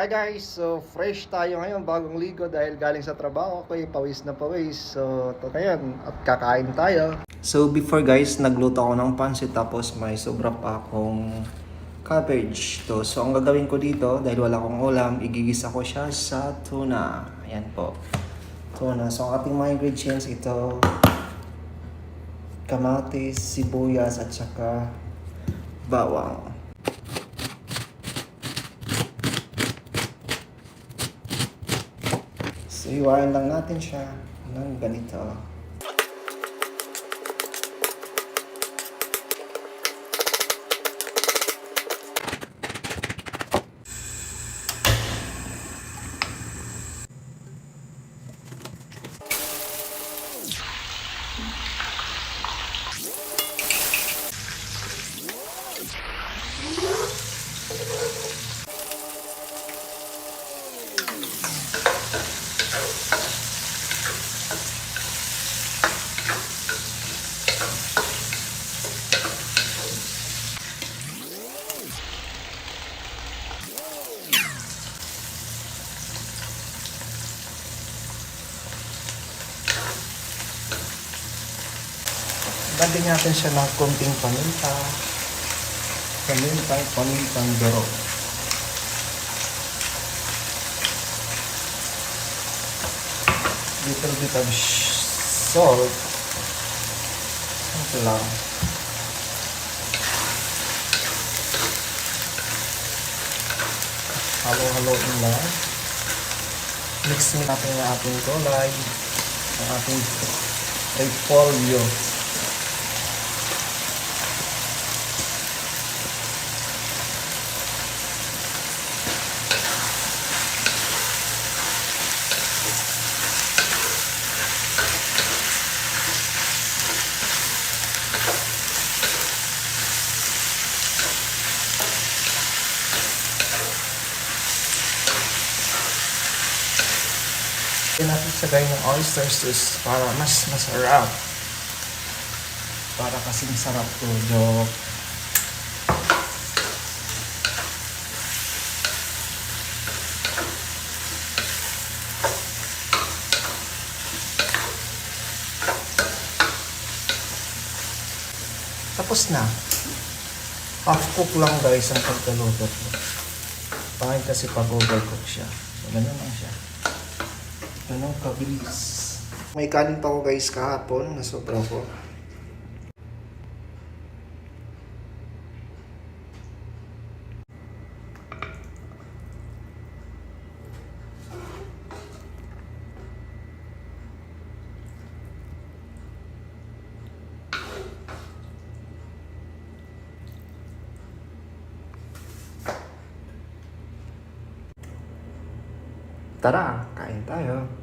Hi guys! So, fresh tayo ngayon, bagong ligo dahil galing sa trabaho ko, pawis na pawis. So, ito ngayon, at kakain tayo. So, before guys, nagluto ako ng pansit tapos may sobra pa akong cabbage. So, ang gagawin ko dito, dahil wala akong ulam, igigisa ko siya sa tuna. Ayan po. Tuna. So, ang ating mga ingredients, ito, kamatis, sibuyas, at saka bawang. So, iwain lang natin siya ng ganito. Lagyan natin siya ng konting paminta. Pamintang duro. Little bit of salt. Ito lang. Halo-haloin lang. Mix natin ang ating gulay. Ang ating repolyo. Lagyan natin sagay ng oyster sauce para mas masarap. Para kasing sarap to, joke. Tapos na. Half cook lang guys ang pagkaluto ko. Pangit kasi pag overcook siya. So, ganun lang siya. Ganun kabilis. May kanin pa ko guys kahapon. Nasobra ko. Tara, kain tayo.